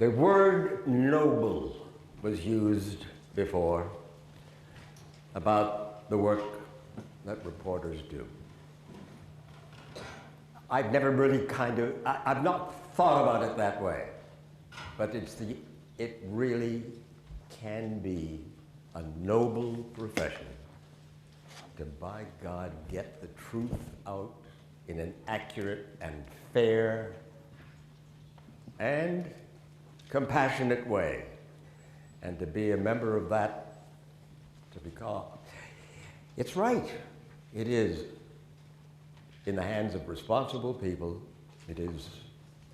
The word noble was used before about the work that reporters do. I've never really I've not thought about it that way, but it really can be a noble profession to, by God, get the truth out in an accurate and fair and compassionate way, and to be a member of that, to be called. It's right. It is. In the hands of responsible people, it is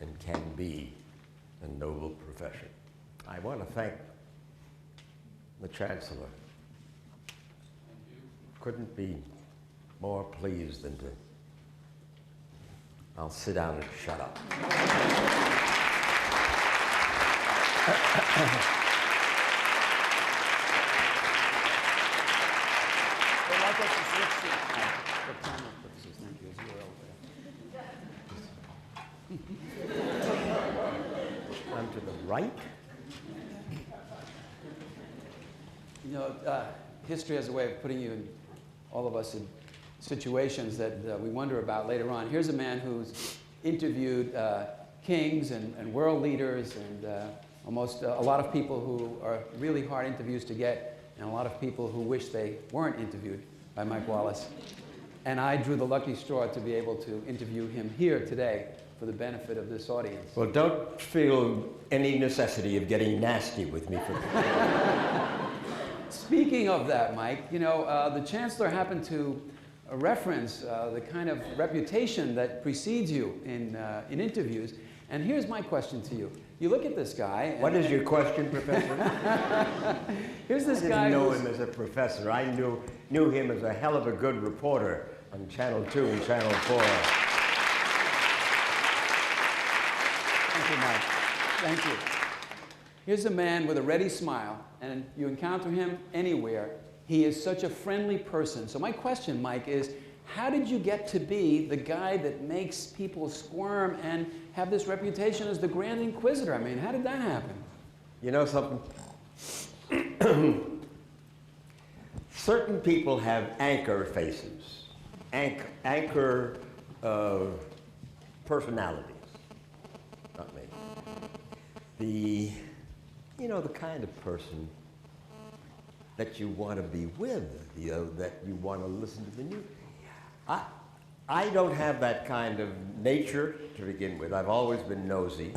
and can be a noble profession. I want to thank the Chancellor. Couldn't be more pleased than to. I'll sit down and shut up. They'd like us to switch the camera purposes. Thank you. I'm to the right. You know, history has a way of putting you and all of us in situations that we wonder about later on. Here's a man who's interviewed kings and world leaders and almost a lot of people who are really hard interviews to get, and a lot of people who wish they weren't interviewed by Mike Wallace. And I drew the lucky straw to be able to interview him here today for the benefit of this audience. Well, don't feel any necessity of getting nasty with me for that. Speaking of that, Mike, you know, the Chancellor happened to reference the kind of reputation that precedes you in interviews. And here's my question to you. You look at this guy. What is your question, Professor? Here's this guy. I didn't know him as a professor. I knew him as a hell of a good reporter on Channel 2 and Channel 4. Thank you, Mike. Thank you. Here's a man with a ready smile, and you encounter him anywhere. He is such a friendly person. So my question, Mike, is how did you get to be the guy that makes people squirm and have this reputation as the Grand Inquisitor? I mean, how did that happen? You know something? Certain people have anchor faces, anchor personalities. Not me. You know, the kind of person that you want to be with, you know, that you want to listen to the news. I don't have that kind of nature to begin with. I've always been nosy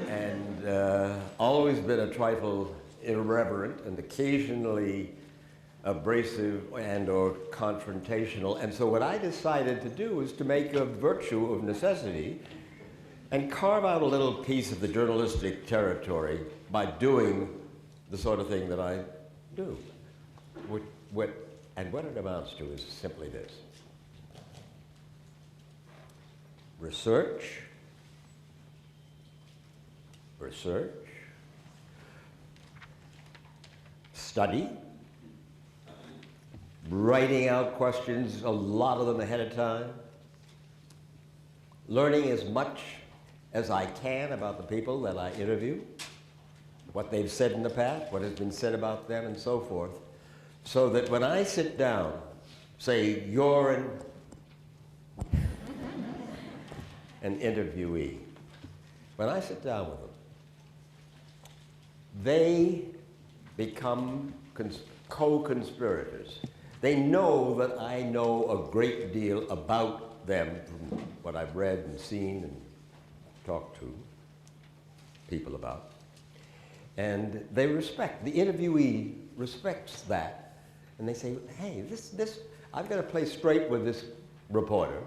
and always been a trifle irreverent and occasionally abrasive and or confrontational. And so what I decided to do was to make a virtue of necessity and carve out a little piece of the journalistic territory by doing the sort of thing that I do. And what it amounts to is simply this. Research, study, writing out questions, a lot of them ahead of time, learning as much as I can about the people that I interview, what they've said in the past, what has been said about them, and so forth, so that when I sit down, say you're an interviewee, when I sit down with them, they become co-conspirators. They know that I know a great deal about them from what I've read and seen and talked to people about. And they respect, the interviewee respects that. And they say, hey, I've got to play straight with this reporter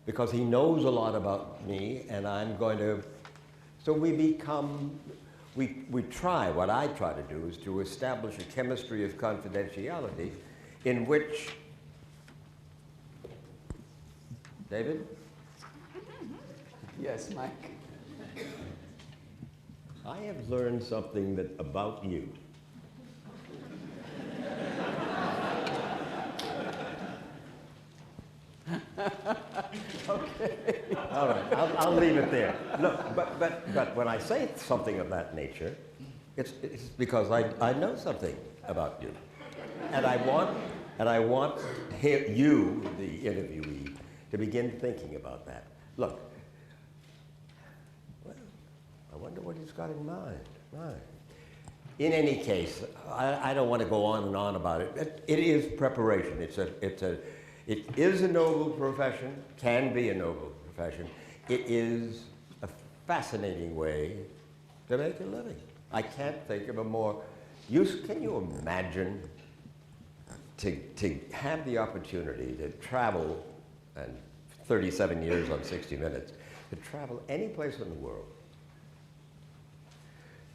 because he knows a lot about me and I'm going to, so we become, we try, what I try to do is to establish a chemistry of confidentiality in which, David? Yes, Mike. I have learned something about you. Okay. All right, I'll leave it there. Look, but when I say something of that nature, it's because I know something about you, and I want you, the interviewee, to begin thinking about that. Look, well, I wonder what he's got in mind. Right. In any case, I don't want to go on and on about it. It is preparation. It is a noble profession, can be a noble profession. It is a fascinating way to make a living. I can't think of a more use. Can you imagine to have the opportunity to travel, and 37 years on 60 Minutes, to travel any place in the world,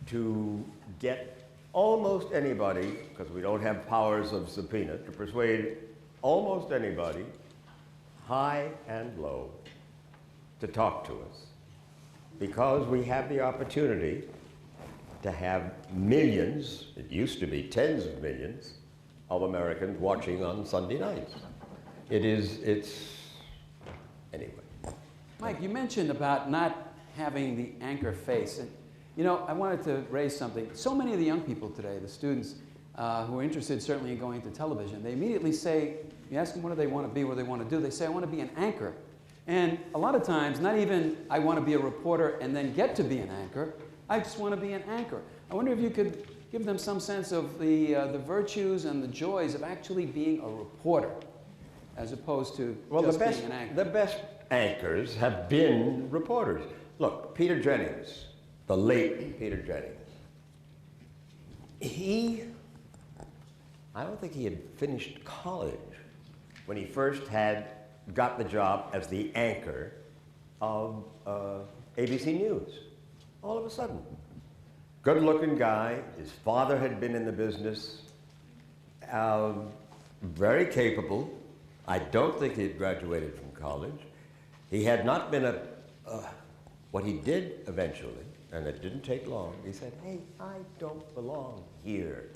to get almost anybody, because we don't have powers of subpoena, to persuade almost anybody, high and low, to talk to us, because we have the opportunity to have millions, it used to be tens of millions, of Americans watching on Sunday nights. Anyway. Mike, you mentioned about not having the anchor face. And, you know, I wanted to raise something. So many of the young people today, the students who are interested certainly in going to television, they immediately say, you ask them what do they want to be, what do they want to do, they say, I want to be an anchor. And a lot of times, not even I want to be a reporter and then get to be an anchor, I just want to be an anchor. I wonder if you could give them some sense of the virtues and the joys of actually being a reporter as opposed to just being an anchor. The best anchors have been reporters. Look, Peter Jennings, the late Peter Jennings, I don't think he had finished college when he first got the job as the anchor of ABC News. All of a sudden. Good-looking guy, his father had been in the business, very capable. I don't think he had graduated from college. He had not been what he did eventually, and it didn't take long, he said, hey, I don't belong here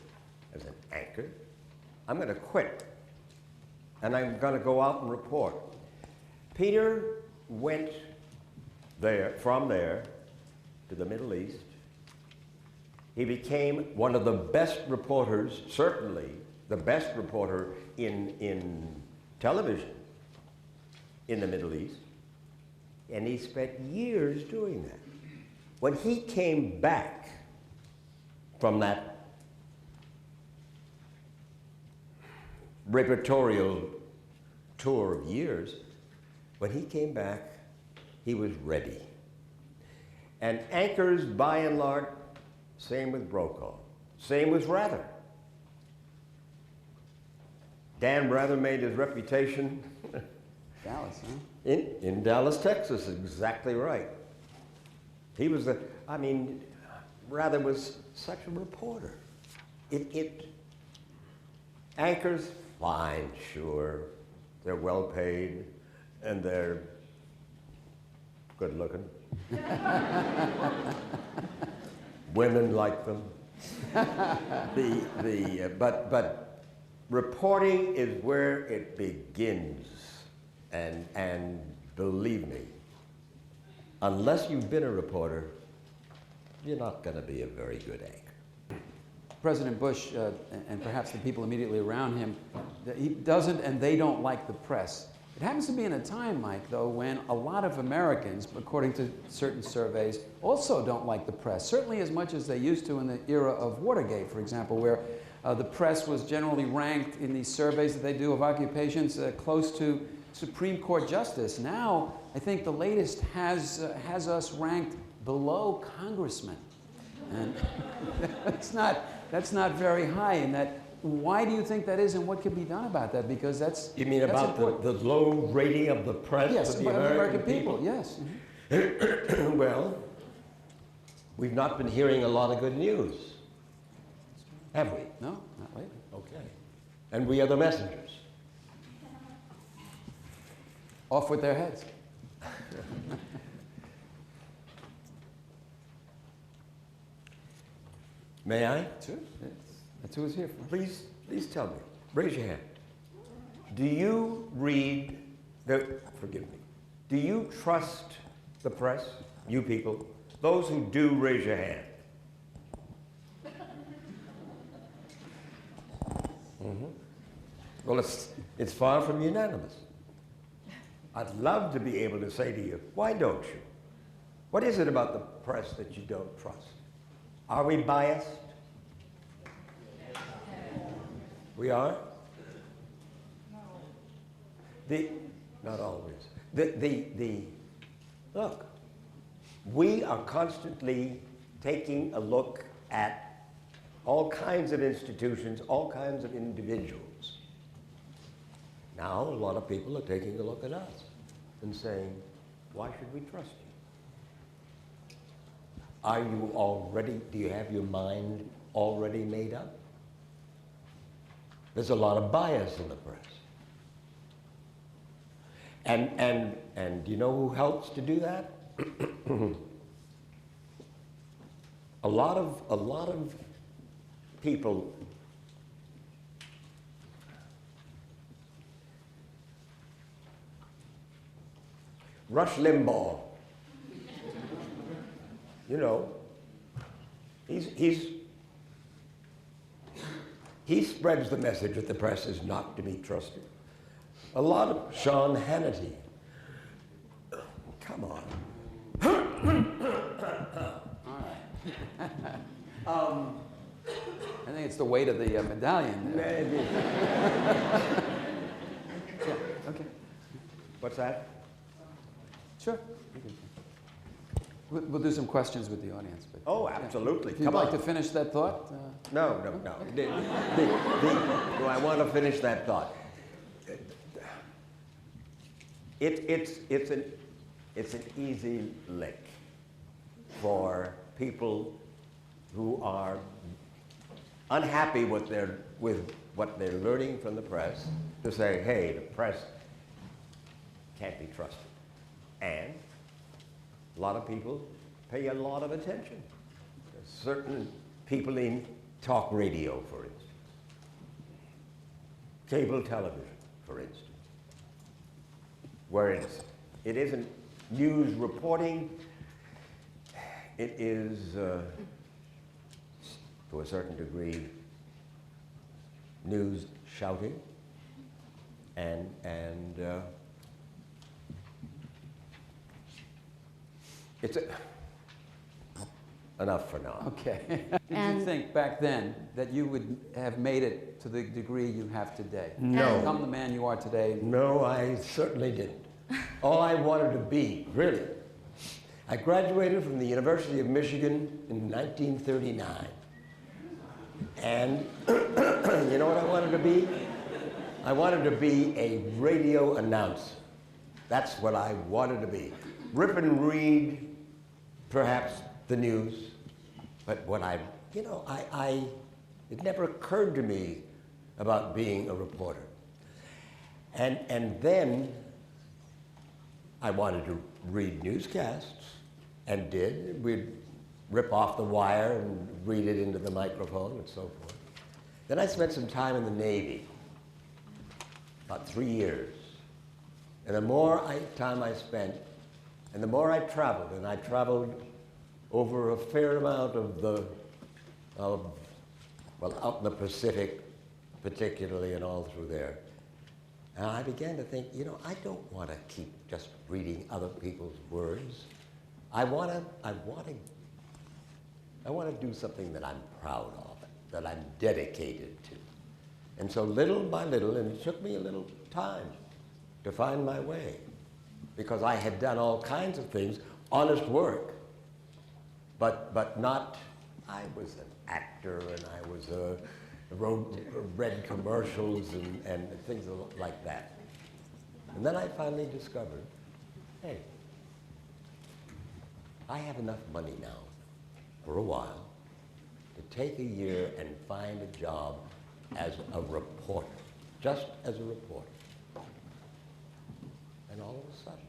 as an anchor. I'm going to quit, and I'm going to go out and report. Peter went from there to the Middle East. He became one of the best reporters, certainly the best reporter in television in the Middle East, and he spent years doing that. When he came back from that reportorial tour of years, when he came back, he was ready. And anchors, by and large, same with Brokaw, same with Rather. Dan Rather made his reputation Dallas, huh? in Dallas, Texas, exactly right. He was Rather was such a reporter. Anchors, fine, sure, they're well paid, and they're good looking. Women like them. But reporting is where it begins. And believe me, unless you've been a reporter, you're not going to be a very good anchor. President Bush, and perhaps the people immediately around him, he doesn't and they don't like the press. It happens to be in a time, Mike, though, when a lot of Americans, according to certain surveys, also don't like the press, certainly as much as they used to in the era of Watergate, for example, where the press was generally ranked in these surveys that they do of occupations close to Supreme Court justice. Now, I think the latest has us ranked below congressmen. And that's not very high in that. Why do you think that is, and what can be done about that? Because that's You mean about the low rating of the press? Yes, of the American people, yes. Mm-hmm. Well, we've not been hearing a lot of good news, have we? No, not lately. Okay. And we are the messengers. Off with their heads. May I? Sure. That's who it's here for. Please tell me. Raise your hand. Do you read, forgive me, do you trust the press, you people, those who do, raise your hand. Mm-hmm. Well, it's far from unanimous. I'd love to be able to say to you, why don't you? What is it about the press that you don't trust? Are we biased? We are? Not always. Look, we are constantly taking a look at all kinds of institutions, all kinds of individuals. Now, a lot of people are taking a look at us and saying, why should we trust you? Are you already, do you have your mind already made up? There's a lot of bias in the press. And you know who helps to do that? a lot of people Rush Limbaugh, you know, he spreads the message that the press is not to be trusted. A lot of Sean Hannity. Come on. All right. I think it's the weight of the medallion. Maybe. Yeah, okay. What's that? Sure. We'll do some questions with the audience. But, Oh, absolutely. If you'd Come like on. to finish that thought? No. Do I want to finish that thought? It's an easy lick for people who are unhappy with what they're learning from the press to say, hey, the press can't be trusted. And a lot of people pay a lot of attention. There's certain people in talk radio, for instance, cable television, for instance, where it isn't news reporting, it is, to a certain degree, news shouting, and it's enough for now. Okay. Did you think back then that you would have made it to the degree you have today? No. Become the man you are today? No, I certainly didn't. All I wanted to be, really. I graduated from the University of Michigan in 1939. And you know what I wanted to be? I wanted to be a radio announcer. That's what I wanted to be. Rip and read, perhaps, the news. But what it never occurred to me about being a reporter. And then I wanted to read newscasts, and did. We'd rip off the wire and read it into the microphone and so forth. Then I spent some time in the Navy, about 3 years. And the more time I spent, and the more I traveled, and I traveled over a fair amount out in the Pacific particularly, and all through there. And I began to think, I don't want to keep just reading other people's words. I want to do something that I'm proud of, that I'm dedicated to. And so little by little, and it took me a little time to find my way, because I had done all kinds of things, honest work, but not, I was an actor, and I was read commercials and things like that. And then I finally discovered, hey, I have enough money now, for a while, to take a year and find a job as a reporter, just as a reporter. And all of a sudden,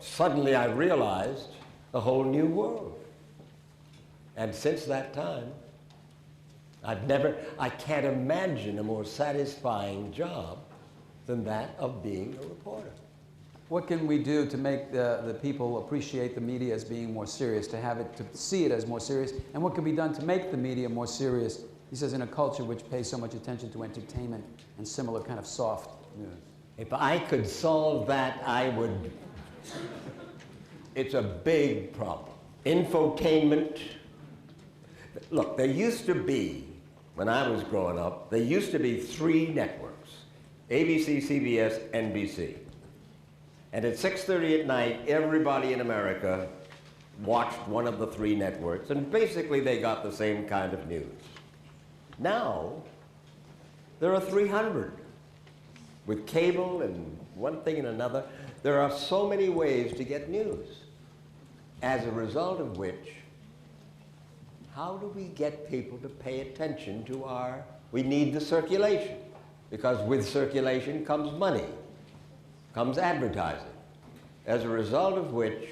suddenly I realized a whole new world. And since that time, I can't imagine a more satisfying job than that of being a reporter. What can we do to make the people appreciate the media as being more serious, to see it as more serious? And what can be done to make the media more serious? He says, in a culture which pays so much attention to entertainment and similar kind of soft news. If I could solve that, I would. It's a big problem. Infotainment. Look, there used to be, when I was growing up, there used to be 3 networks: ABC, CBS, NBC. And at 6:30 at night, everybody in America watched one of the 3 networks, and basically they got the same kind of news. Now, there are 300. With cable and one thing and another, there are so many ways to get news. As a result of which, how do we get people to pay attention to we need the circulation, because with circulation comes money, comes advertising. As a result of which,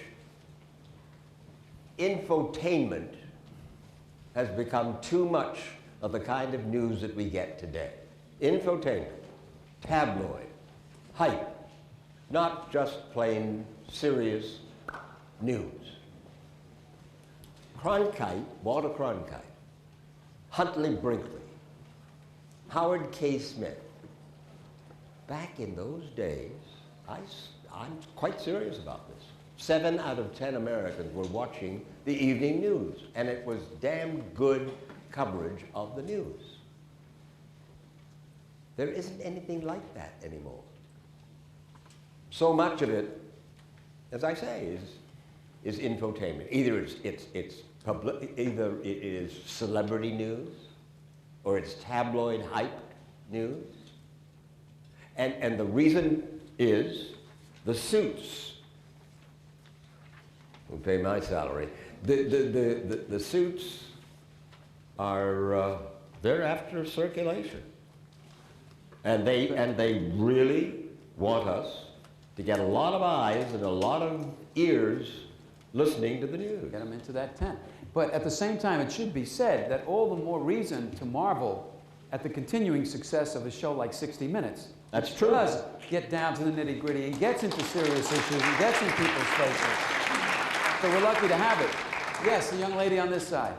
infotainment has become too much of the kind of news that we get today. Infotainment, tabloid, hype, not just plain serious news. Cronkite, Walter Cronkite, Huntley Brinkley, Howard K. Smith. Back in those days, I'm quite serious about this. 7 out of 10 Americans were watching the evening news, and it was damn good coverage of the news. There isn't anything like that anymore. So much of it, as I say, is infotainment. Either either it is celebrity news, or it's tabloid hype news. And the reason is the suits who pay my salary. The suits are they're after circulation, and they really want us to get a lot of eyes and a lot of ears listening to the news. Get them into that tent. But at the same time, it should be said that all the more reason to marvel at the continuing success of a show like 60 Minutes. That's true. Does get down to the nitty-gritty and gets into serious issues and gets in people's faces. So we're lucky to have it. Yes, the young lady on this side.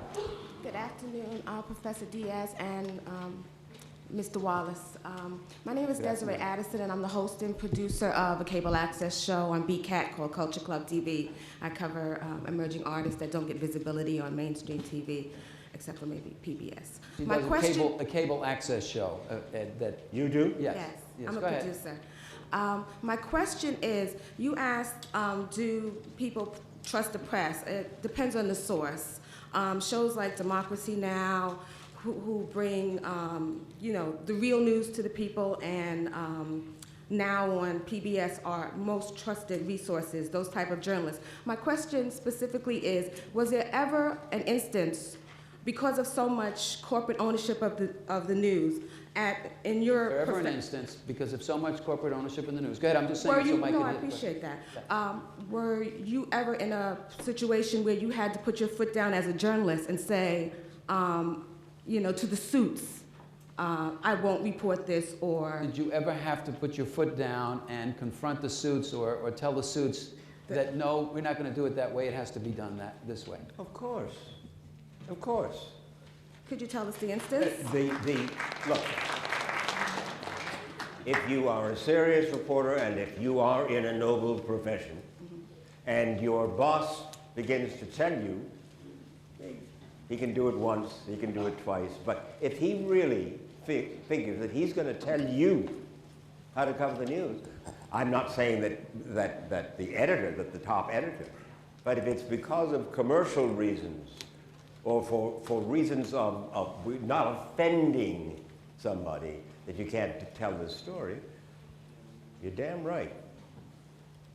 Good afternoon, Professor Diaz and Mr. Wallace. My name is Desiree Addison, and I'm the host and producer of a cable access show on BCAT called Culture Club TV. I cover emerging artists that don't get visibility on mainstream TV, except for maybe PBS. My question, a cable access show that you do? Yes, yes, I'm a go ahead. producer. My question is, you asked, do people trust the press? It depends on the source. Shows like Democracy Now!, who bring, the real news to the people, and Now on PBS are most trusted resources, those type of journalists. My question specifically is, was there ever an instance, because of so much corporate ownership of the news, in your... Was there ever an instance, because of so much corporate ownership in the news? Go ahead, I'm just saying so Mike can... No, I appreciate that. Were you ever in a situation where you had to put your foot down as a journalist and say, to the suits, I won't report this, or... Did you ever have to put your foot down and confront the suits or tell the suits that, no, we're not going to do it that way, it has to be done this way? Of course. Of course. Could you tell us the instance? Look, if you are a serious reporter and if you are in a noble profession, and your boss begins to tell you, he can do it once, he can do it twice, but if he really figures that he's going to tell you how to cover the news, I'm not saying that the top editor, but if it's because of commercial reasons or for reasons of not offending somebody that you can't tell this story, you're damn right.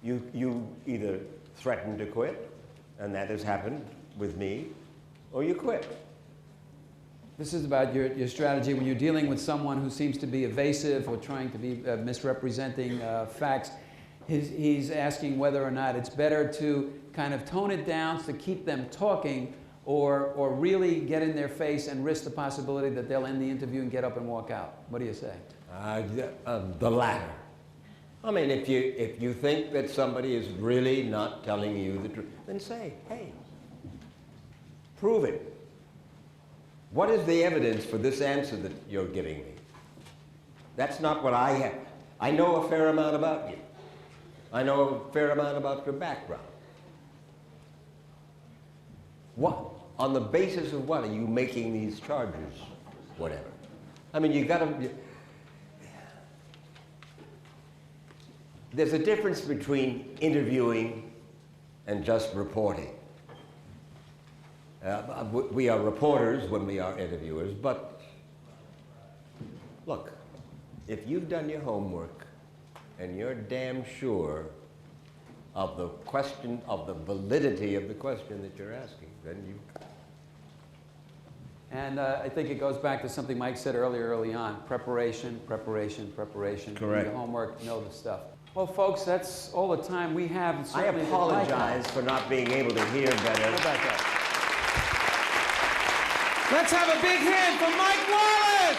You either threaten to quit, and that has happened with me, or you quit. This is about your strategy when you're dealing with someone who seems to be evasive or trying to be misrepresenting facts. He's asking whether or not it's better to kind of tone it down to keep them talking, or really get in their face and risk the possibility that they'll end the interview and get up and walk out. What do you say? The latter. I mean, if you think that somebody is really not telling you the truth, then say, hey, prove it. What is the evidence for this answer that you're giving me? That's not what I have. I know a fair amount about you. I know a fair amount about your background. What? On the basis of what are you making these charges? Whatever. I mean, you gotta. There's a difference between interviewing and just reporting. We are reporters when we are interviewers, but look, if you've done your homework and you're damn sure of the question, of the validity of the question that you're asking, then you... And I think it goes back to something Mike said early on. Preparation, preparation, preparation. Correct. Do your homework, know the stuff. Well, folks, that's all the time we have. I apologize for not being able to hear better. Go back up. Let's have a big hand for Mike Wallace!